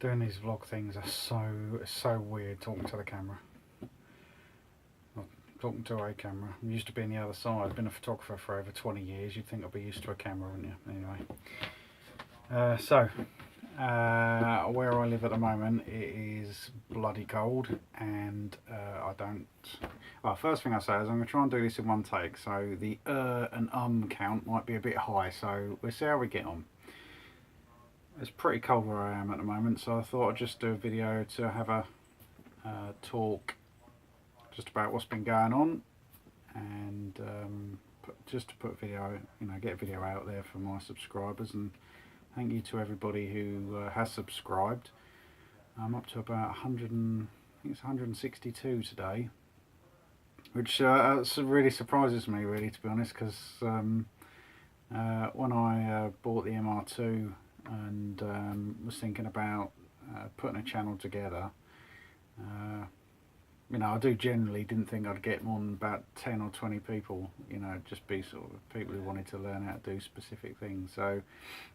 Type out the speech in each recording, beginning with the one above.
Doing these vlog things are so weird, talking to the camera. Well, talking to a camera. I'm used to being the other side. I've been a photographer for over 20 years. You'd think I'd be used to a camera, wouldn't you? Anyway. Where I live at the moment, it is bloody cold, and I don't... Well, first thing I say is I'm going to try and do this in one take, so the and count might be a bit high, so we'll see how we get on. It's pretty cold where I am at the moment, so I thought I'd just do a video to have a talk just about what's been going on, and just to put video, get a video out there for my subscribers. And thank you to everybody who has subscribed. I'm up to about 100 and, I think it's 162 today, which really surprises me, really, to be honest, because when I bought the MR2 and was thinking about putting a channel together, I didn't think I'd get more than about 10 or 20 people, just be sort of people who wanted to learn how to do specific things. So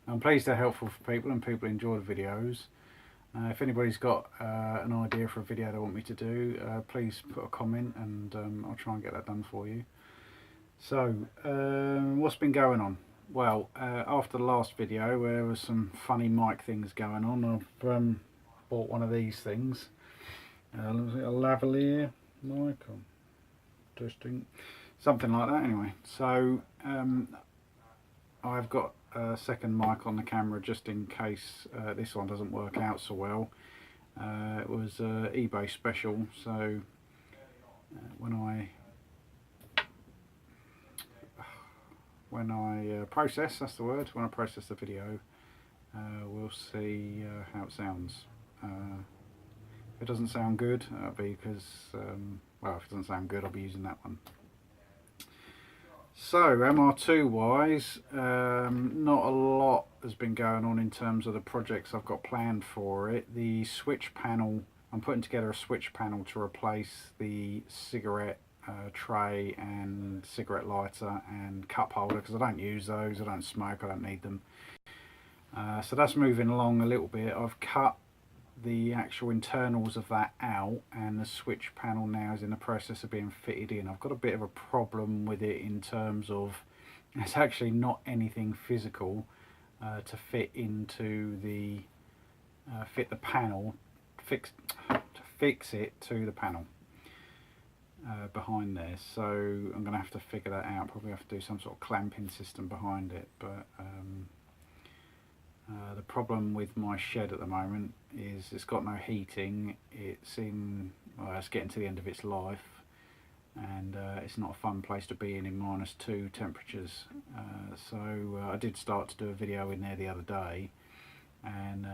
I'm pleased they're helpful for people and people enjoy the videos. If anybody's got an idea for a video they want me to do, please put a comment, and I'll try and get that done for you. So what's been going on? Well, after the last video where there was some funny mic things going on, I've bought one of these things. A lavalier mic, or testing, something like that. Anyway, so I've got a second mic on the camera just in case this one doesn't work out so well. It was eBay special, so when I process, that's the word, when I process the video, we'll see how it sounds. If it doesn't sound good, that'll be because, well, if it doesn't sound good, I'll be using that one. So, MR2 wise, not a lot has been going on in terms of the projects I've got planned for it. The switch panel, I'm putting together a switch panel to replace the cigarette tray and cigarette lighter and cup holder, because I don't use those, I don't smoke, I don't need them. So that's moving along a little bit. I've cut the actual internals of that out, and the switch panel now is in the process of being fitted in. I've got a bit of a problem with it in terms of it's actually not anything physical to fit into the fit the panel, to fix it to the panel behind there. So I'm going to have to figure that out. Probably have to do some sort of clamping system behind it, but the problem with my shed at the moment is it's got no heating. It's getting to the end of its life, and it's not a fun place to be in -2 temperatures. So I did start to do a video in there the other day, and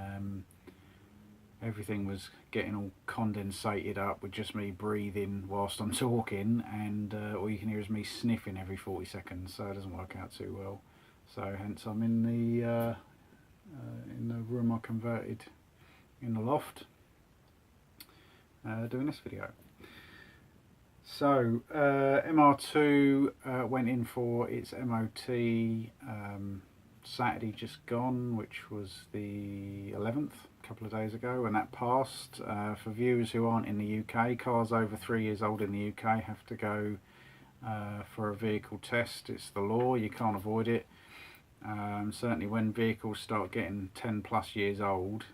everything was getting all condensated up with just me breathing whilst I'm talking, and all you can hear is me sniffing every 40 seconds, so it doesn't work out too well. So hence I'm in the room I converted in the loft, doing this video. So MR2 went in for its MOT Saturday just gone, which was the 11th, a couple of days ago, and that passed. For viewers who aren't in the UK, cars over 3 years old in the UK have to go for a vehicle test. It's the law, you can't avoid it. Certainly when vehicles start getting 10+ years old,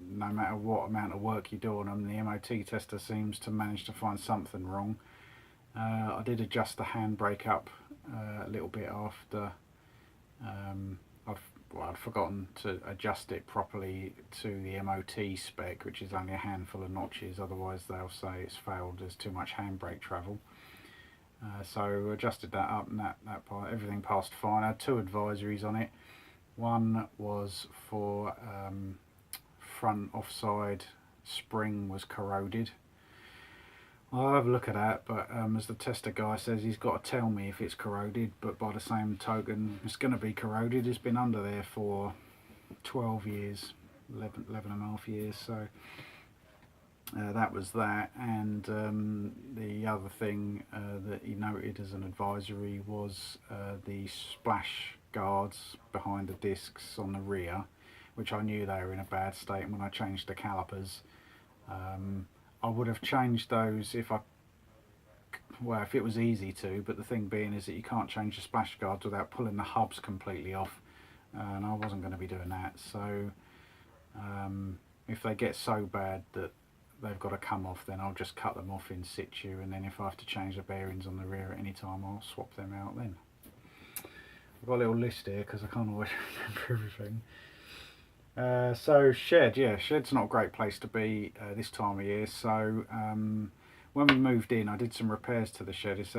no matter what amount of work you do on them, the MOT tester seems to manage to find something wrong. I did adjust the handbrake up a little bit after I'd forgotten to adjust it properly to the MOT spec, which is only a handful of notches, otherwise they'll say it's failed, there's too much handbrake travel. So adjusted that up, and that part, everything passed fine. I had 2 advisories on it. One was for front offside spring was corroded. I'll have a look at that, but as the tester guy says, he's got to tell me if it's corroded, but by the same token, it's going to be corroded. It's been under there for 12 years, 11 and a half years, so that was that. And the other thing that he noted as an advisory was the splash guards behind the discs on the rear which I knew they were in a bad state, and when I changed the calipers, I would have changed those if it was easy to, but the thing being is that you can't change the splash guards without pulling the hubs completely off, and I wasn't going to be doing that. So if they get so bad that they've got to come off, then I'll just cut them off in situ, and then if I have to change the bearings on the rear at any time, I'll swap them out then. I've got a little list here because I can't always remember everything. So shed, yeah, shed's not a great place to be this time of year. So when we moved in, I did some repairs to the shed. It's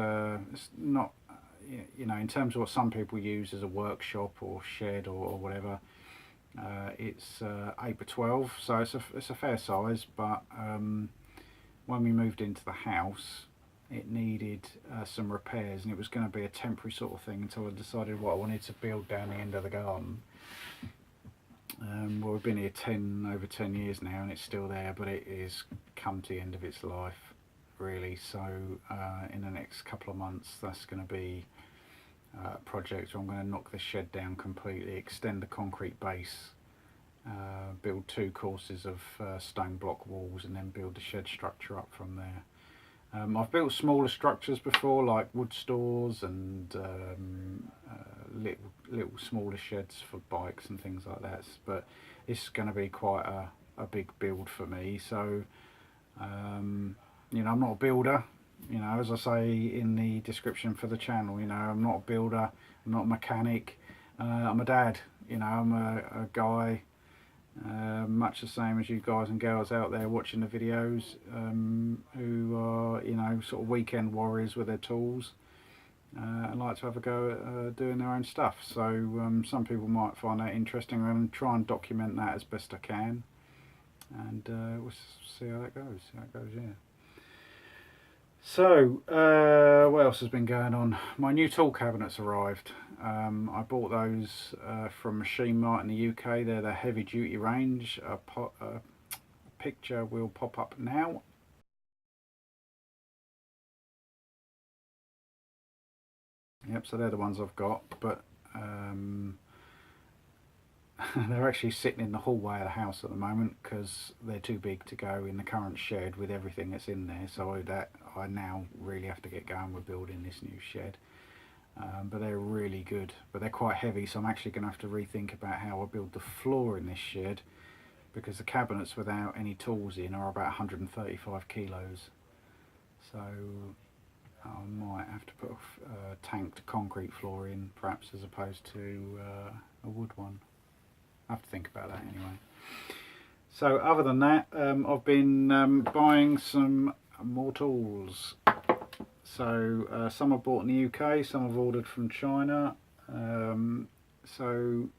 not, you know, in terms of what some people use as a workshop or shed or whatever. It's 8x12, so it's a fair size. But when we moved into the house, it needed some repairs, and it was going to be a temporary sort of thing until I decided what I wanted to build down the end of the garden. Well, we've been here over 10 years now, and it's still there, but it is come to the end of its life, really. So in the next couple of months, that's going to be a project where I'm going to knock the shed down completely, extend the concrete base, build 2 courses of stone block walls, and then build the shed structure up from there. I've built smaller structures before, like wood stores and little smaller sheds for bikes and things like that, but it's going to be quite a big build for me. So you know, I'm not a builder, you know, as I say in the description for the channel, you know, I'm not a builder, I'm not a mechanic, I'm a dad, you know, I'm a guy much the same as you guys and girls out there watching the videos, who are, you know, sort of weekend warriors with their tools and like to have a go at doing their own stuff. So some people might find that interesting. I'm going to try and document that as best I can, and we'll see how that goes. Yeah. So what else has been going on? My new tool cabinets arrived. I bought those from Machine Mart in the UK. They're the heavy duty range. A picture will pop up now. Yep, so they're the ones I've got, but they're actually sitting in the hallway of the house at the moment because they're too big to go in the current shed with everything that's in there. So I now really have to get going with building this new shed. But they're really good, but they're quite heavy, so I'm actually going to have to rethink about how I build the floor in this shed, because the cabinets without any tools in are about 135 kilos. So I might have to put a tanked concrete floor in, perhaps, as opposed to a wood one. I have to think about that anyway. So other than that, I've been buying some more tools. So some I bought in the UK, some I've ordered from China. So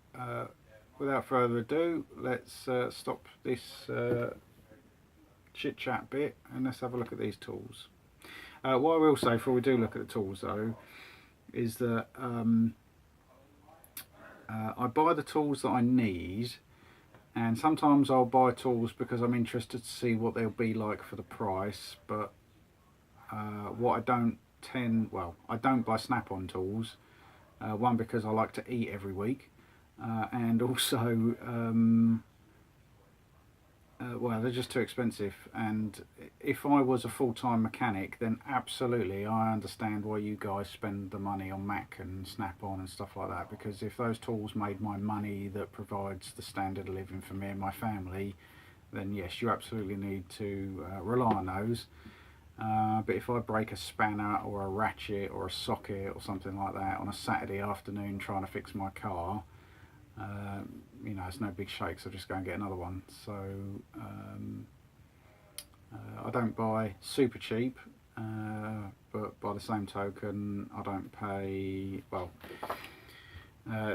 without further ado, let's stop this chit chat bit and let's have a look at these tools. What I will say before we do look at the tools though is that I buy the tools that I need, and sometimes I'll buy tools because I'm interested to see what they'll be like for the price. But what I don't I don't buy snap-on tools. One, because I like to eat every week, and also well, they're just too expensive. And if I was a full-time mechanic, then absolutely I understand why you guys spend the money on Mac and Snap-on and stuff like that, because if those tools made my money that provides the standard of living for me and my family, then yes, you absolutely need to rely on those. But if I break a spanner or a ratchet or a socket or something like that on a Saturday afternoon trying to fix my car, you know, it's no big shakes. I'll just go and get another one. So I don't buy super cheap, but by the same token, I don't pay, well,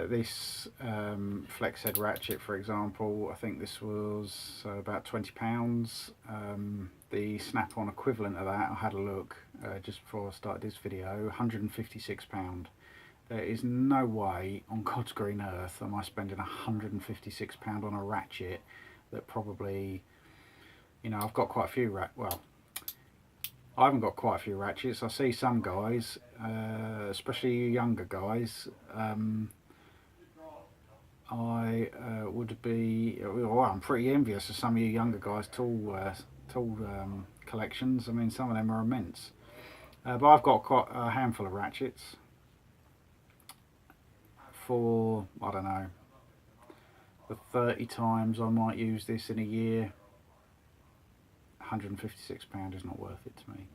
this flex head ratchet, for example, I think this was about £20. The snap-on equivalent of that, I had a look just before I started this video, £156. There is no way on God's green earth am I spending £156 on a ratchet that probably, you know, I've got quite a few well, I haven't got quite a few ratchets. I see some guys, especially younger guys, I would be, well, I'm pretty envious of some of you younger guys' tool collections. I mean, some of them are immense. But I've got quite a handful of ratchets for, I don't know, the 30 times I might use this in a year. £156 is not worth it to me.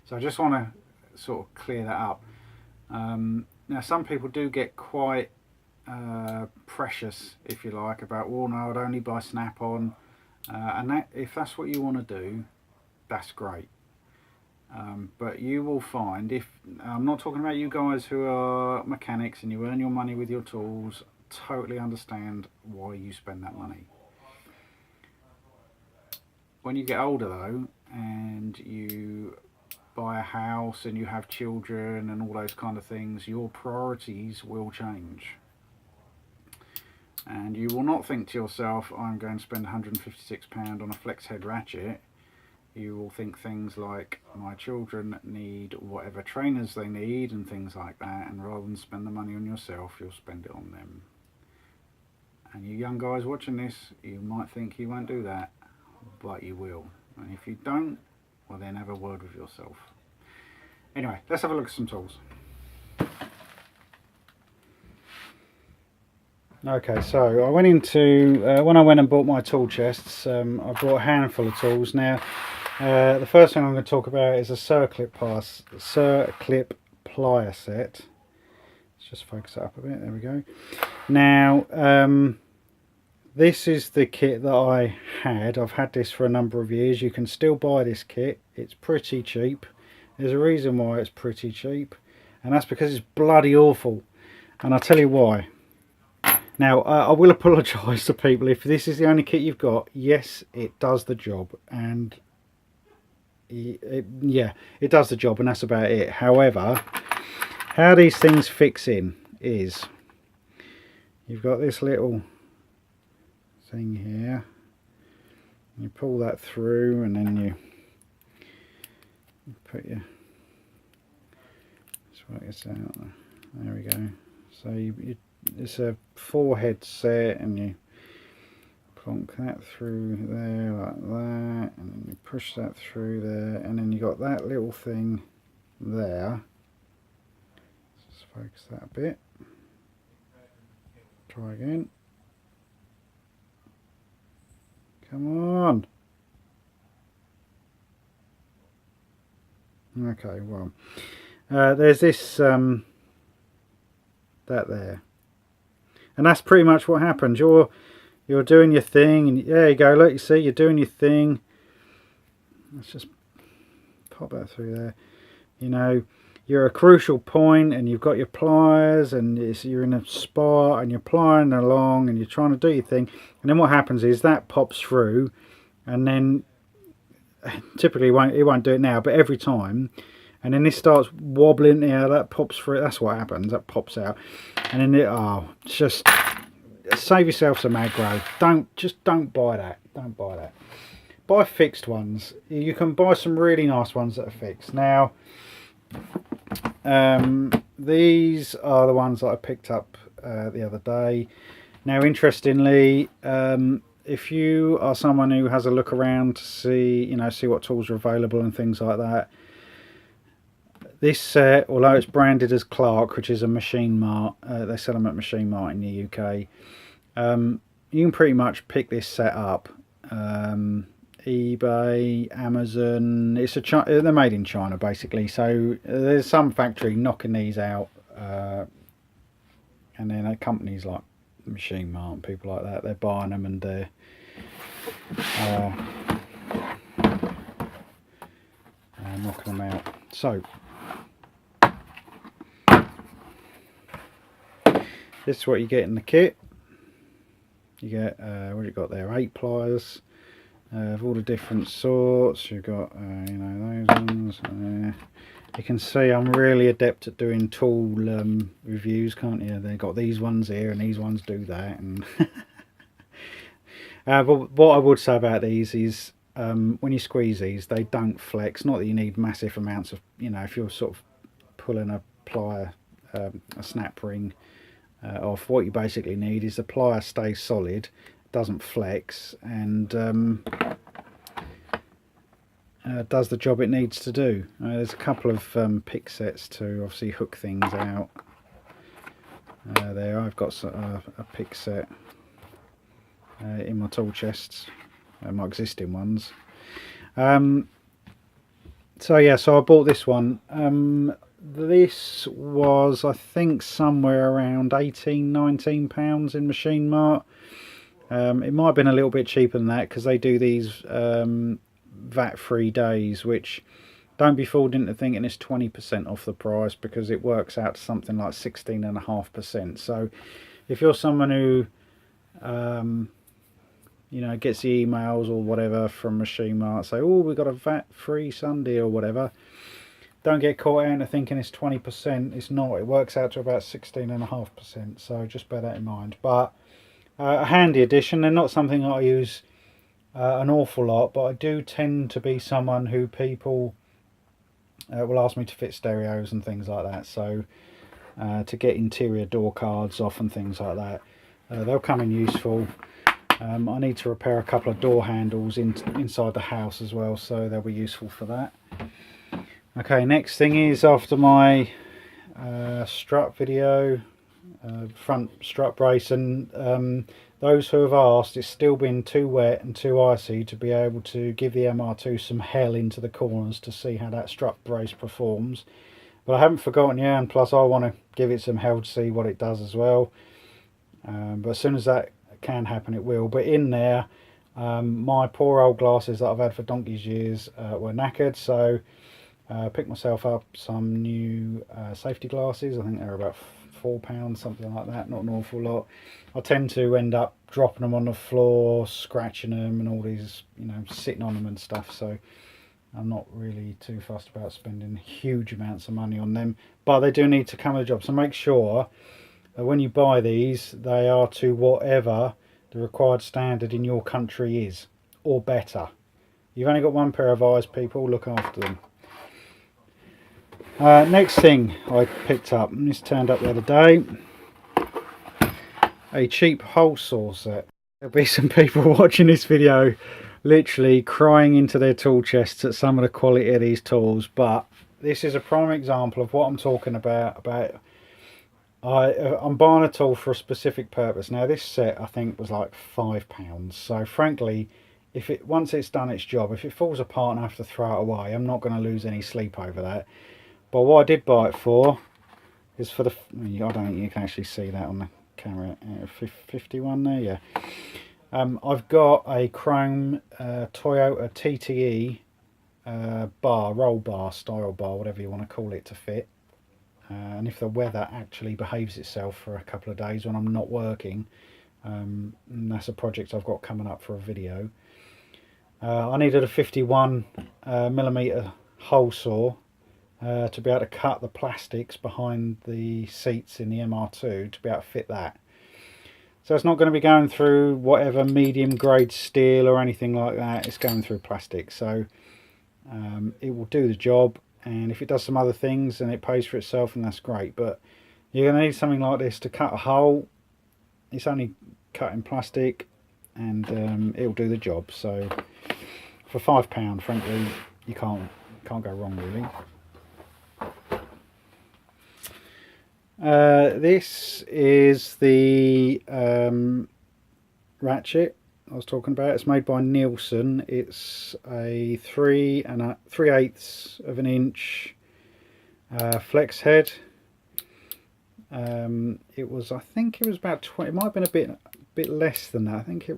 So I just want to sort of clear that up. Now some people do get quite precious, if you like, about, well, no, I'd only buy snap-on, and that, if that's what you want to do, that's great. But you will find, if I'm not talking about you guys who are mechanics and you earn your money with your tools, totally understand why you spend that money. When you get older though, and you buy a house and you have children and all those kind of things, your priorities will change. And you will not think to yourself, I'm going to spend £156 on a flex head ratchet. You will think things like, my children need whatever trainers they need and things like that, and rather than spend the money on yourself, you'll spend it on them. And you young guys watching this, you might think you won't do that, but you will. And if you don't, well, then have a word with yourself. Anyway, let's have a look at some tools. Okay, so I went into, when I went and bought my tool chests, I bought a handful of tools. Now, the first thing I'm going to talk about is a Circlip plier set. Let's just focus it up a bit, there we go. Now, this is the kit that I had. I've had this for a number of years. You can still buy this kit. It's pretty cheap. There's a reason why it's pretty cheap, and that's because it's bloody awful. And I'll tell you why. Now, I will apologise to people if this is the only kit you've got. Yes, it does the job, and yeah, it does the job, and that's about it. However, how these things fix in is, you've got this little thing here. You pull that through, and then you put your, let's work this out. There we go. So it's a 4-head set, and you plonk that through there like that, and then you push that through there, and then you got that little thing there. Let's just focus that a bit. Try again. Come on. Okay, well, there's this that there. And that's pretty much what happens. You're doing your thing, and there you go. Look, you see, you're doing your thing. Let's just pop that through there. You know, you're at a crucial point, and you've got your pliers, and you're in a spot, and you're plying along, and you're trying to do your thing. And then what happens is that pops through, and then typically it won't do it now, but every time. And then this starts wobbling. Yeah, that pops through. That's what happens. That pops out, and then just save yourself some aggro. Don't buy that. Don't buy that. Buy fixed ones. You can buy some really nice ones that are fixed. Now, these are the ones that I picked up the other day. Now, interestingly, if you are someone who has a look around to see what tools are available and things like that. This set, although it's branded as Clark, which is a Machine Mart, they sell them at Machine Mart in the UK. You can pretty much pick this set up. eBay, Amazon. They're made in China basically. So there's some factory knocking these out, and then companies like Machine Mart and people like that, they're buying them and they're knocking them out. So this is what you get in the kit. You get, what you got there, 8 pliers of all the different sorts. You've got, those ones. You can see I'm really adept at doing tool reviews, can't you? They've got these ones here and these ones do that. And but what I would say about these is, when you squeeze these, they don't flex. Not that you need massive amounts of, if you're sort of pulling a plier, a snap ring, off. What you basically need is the plier stays solid, doesn't flex, and does the job it needs to do. There's a couple of pick sets to obviously hook things out. There, I've got a pick set in my tool chests, my existing ones. So yeah, so I bought this one. This was, I think, somewhere around £18–19 in Machine Mart. It might have been a little bit cheaper than that, because they do these VAT-free days, which, don't be fooled into thinking it's 20% off the price, because it works out to something like 16.5%. So if you're someone who you know, gets the emails or whatever from Machine Mart, say, oh, we've got a VAT-free Sunday or whatever, don't get caught out into thinking it's 20%. It's not. It works out to about 16.5%, so just bear that in mind. But a handy addition. They're not something that I use an awful lot, but I do tend to be someone who people will ask me to fit stereos and things like that, so to get interior door cards off and things like that, they'll come in useful. I need to repair a couple of door handles inside the house as well, so they'll be useful for that. Okay, next thing is, after my strut video, front strut brace, and those who have asked, it's still been too wet and too icy to be able to give the MR2 some hell into the corners to see how that strut brace performs. But I haven't forgotten you, and plus I want to give it some hell to see what it does as well. But as soon as that can happen, it will. But in there, my poor old glasses that I've had for donkey's years were knackered, so I picked myself up some new safety glasses. I think they're about £4, something like that, not an awful lot. I tend to end up dropping them on the floor, scratching them and all these, you know, sitting on them and stuff, so I'm not really too fussed about spending huge amounts of money on them, but they do need to come with the job. So make sure that when you buy these, they are to whatever the required standard in your country is, or better. You've only got one pair of eyes, people, look after them. Next thing I picked up, and this turned up the other day, a cheap hole saw set. There'll be some people watching this video literally crying into their tool chests at some of the quality of these tools, but this is a prime example of what I'm talking about. I'm buying a tool for a specific purpose. Now this set I think was like £5, so frankly, if it, once it's done its job, if it falls apart and I have to throw it away, I'm not going to lose any sleep over that. But what I did buy it for is for the, I don't think you can actually see that on the camera, 51 there, yeah. I've got a chrome Toyota TTE bar, roll bar, style bar, whatever you want to call it, to fit. And if the weather actually behaves itself for a couple of days when I'm not working, and that's a project I've got coming up for a video, I needed a 51mm hole saw to be able to cut the plastics behind the seats in the MR2 to be able to fit that. So it's not going to be going through whatever medium grade steel or anything like that, it's going through plastic, so it will do the job. And if it does some other things and it pays for itself, and that's great. But you're going to need something like this to cut a hole. It's only cut in plastic, and it'll do the job. So for £5, frankly, you can't go wrong really. This is the Ratchet I was talking about. It's made by Nielsen. It's a 3 3/8 of an inch flex head. It was, I think it was about 20. It might have been a bit less than that. I think it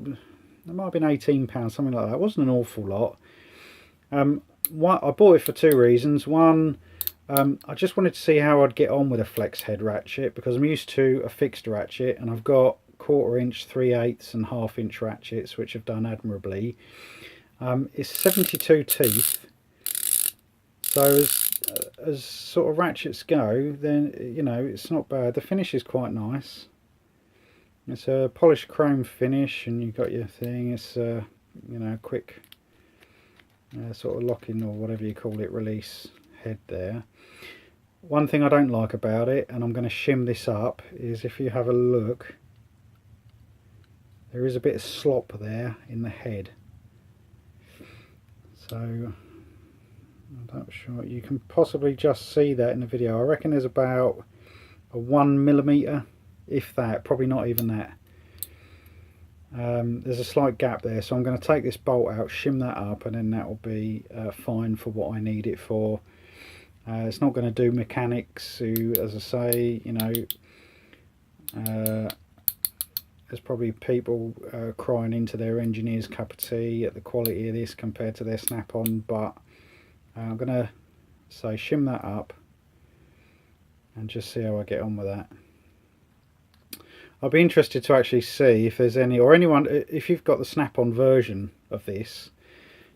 might have been £18, something like that. It wasn't an awful lot. I bought it for two reasons. One, I just wanted to see how I'd get on with a flex head ratchet, because I'm used to a fixed ratchet, and I've got 1/4 inch, 3/8 and 1/2 inch ratchets which have done admirably. It's 72 teeth, so as sort of ratchets go, then you know it's not bad. The finish is quite nice. It's a polished chrome finish, and you've got your thing. It's you know, quick sort of locking or whatever you call it release head there. one thing I don't like about it, and I'm going to shim this up, is if you have a look, there is a bit of slop there in the head. So I'm not sure, you can possibly just see that in the video. I reckon there's about a 1mm, if that, probably not even that. There's a slight gap there, so I'm going to take this bolt out, shim that up, and then that will be fine for what I need it for. It's not going to do mechanics who, as I say, you know, there's probably people crying into their engineer's cup of tea at the quality of this compared to their snap-on, but I'm going to say shim that up and just see how I get on with that. I'll be interested to actually see if there's any, or anyone, if you've got the snap-on version of this,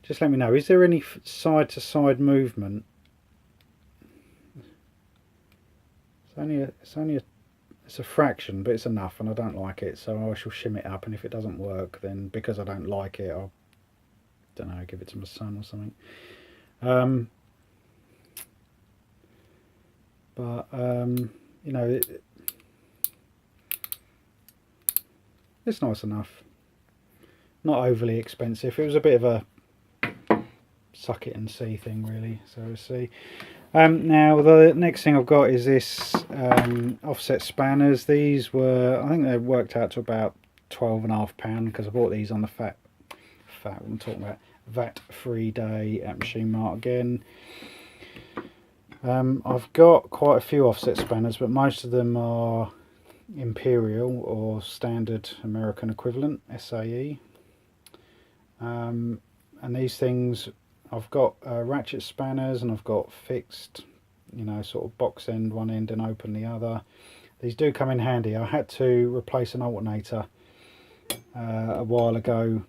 just let me know. Is there any side-to-side movement? It's a fraction, but it's enough, and I don't like it, so I shall shim it up. And if it doesn't work, then because I don't like it, I'll, don't know, give it to my son or something. You know, it's nice enough. Not overly expensive. It was a bit of a suck it and see thing, really. So we'll see. Now the next thing I've got is this offset spanners. These were, I think they worked out to about £12.5 because I bought these on the what I'm talking about, VAT-free day at Machine Mart again. I've got quite a few offset spanners, but most of them are Imperial or standard American equivalent, SAE. And these things, I've got ratchet spanners, and I've got fixed, you know, sort of box end one end and open the other. These do come in handy. I had to replace an alternator a while ago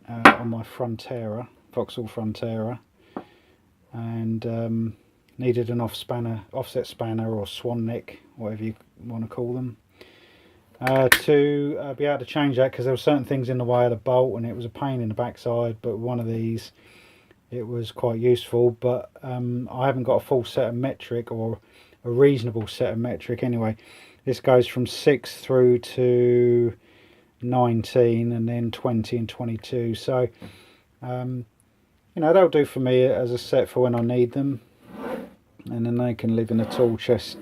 on my Frontera, Vauxhall Frontera, and needed an offset spanner or swan neck, whatever you want to call them, to be able to change that, because there were certain things in the way of the bolt and it was a pain in the backside. But one of these, it was quite useful. But I haven't got a full set of metric, or a reasonable set of metric anyway. This goes from 6 through to 19 and then 20 and 22, so you know, that'll do for me as a set for when I need them, and then they can live in a tool chest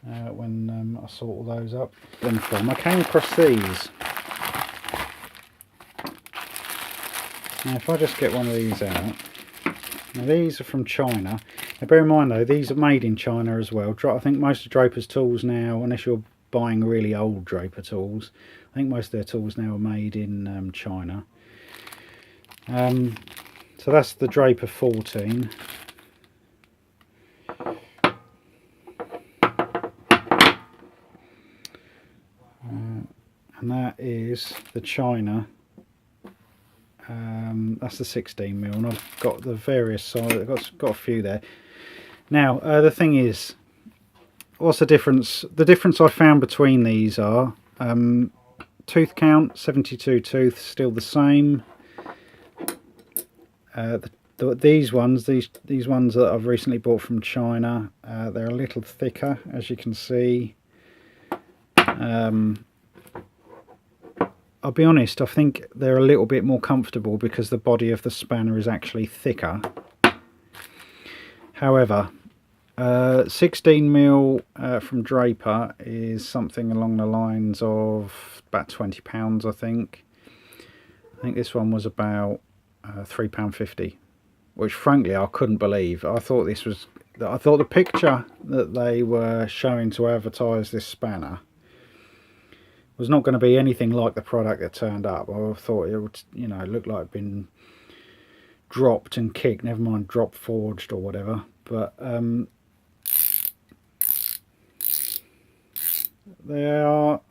when I sort all those up. Then I came across these. Now if I just get one of these out, now these are from China. Now bear in mind though, these are made in China as well. I think most of Draper's tools now, unless you're buying really old Draper tools, I think most of their tools now are made in China. So that's the Draper 14. And that is the China. That's the 16mm, and I've got the various sizes. I've got a few there. Now the thing is, what's the difference? The difference I found between these are tooth count, 72 tooth, still the same. These ones that I've recently bought from China, they're a little thicker, as you can see. I'll be honest, I think they're a little bit more comfortable because the body of the spanner is actually thicker. However, 16mm from Draper is something along the lines of about £20, I think. I think this one was about £3.50, which frankly I couldn't believe. I thought the picture that they were showing to advertise this spanner was not going to be anything like the product that turned up. I thought it would, you know, look like it'd been dropped and kicked, never mind drop forged or whatever. But they are,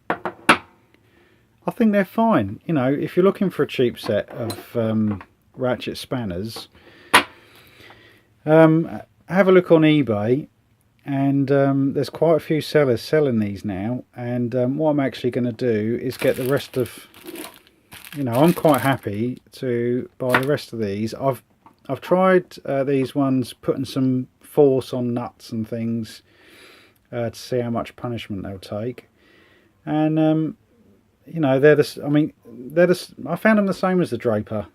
I think they're fine. You know, if you're looking for a cheap set of ratchet spanners, have a look on eBay, and there's quite a few sellers selling these now. And what I'm actually going to do is get the rest of, you know, I'm quite happy to buy the rest of these. I've tried these ones, putting some force on nuts and things to see how much punishment they'll take. And you know, they're the, I mean, I found them the same as the Draper.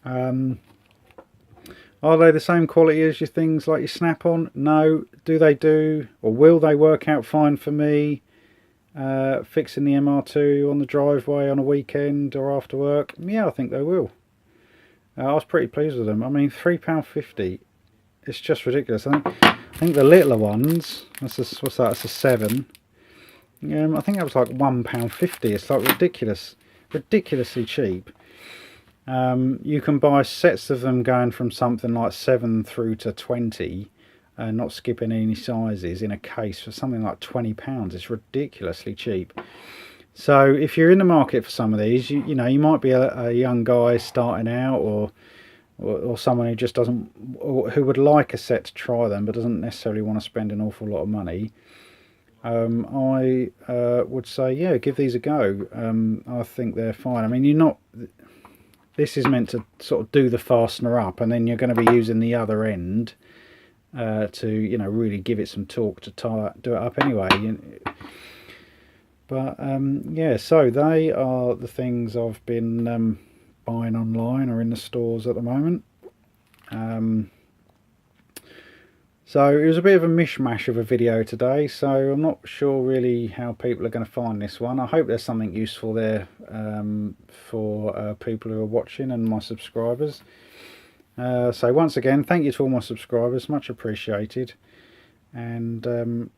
Are they the same quality as your things like your Snap-on? No. Do they do, or will they work out fine for me fixing the MR2 on the driveway on a weekend or after work? Yeah, I think they will. I was pretty pleased with them. I mean, £3.50, it's just ridiculous. I think the littler ones, what's that, that's a 7. I think that was like £1.50. It's like ridiculously cheap. You can buy sets of them going from something like 7 through to 20, not skipping any sizes, in a case for something like £20. It's ridiculously cheap. So if you're in the market for some of these, you know, you might be a young guy starting out, or someone who just doesn't, or who would like a set to try them but doesn't necessarily want to spend an awful lot of money. I would say, yeah, give these a go. I think they're fine. I mean, you're not, this is meant to sort of do the fastener up, and then you're going to be using the other end to, you know, really give it some torque to do it up anyway. But yeah, so they are the things I've been buying online or in the stores at the moment. So it was a bit of a mishmash of a video today, so I'm not sure really how people are going to find this one. I hope there's something useful there for people who are watching and my subscribers. So once again, thank you to all my subscribers, much appreciated. And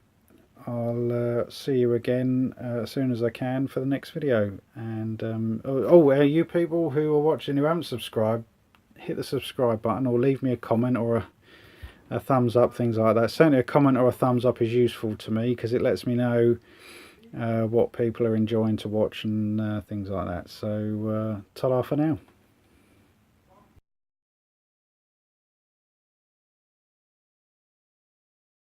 I'll see you again as soon as I can for the next video. And you people who are watching who haven't subscribed, hit the subscribe button or leave me a comment or a thumbs up, things like that. Certainly a comment or a thumbs up is useful to me, because it lets me know what people are enjoying to watch and things like that. So ta-ra for now.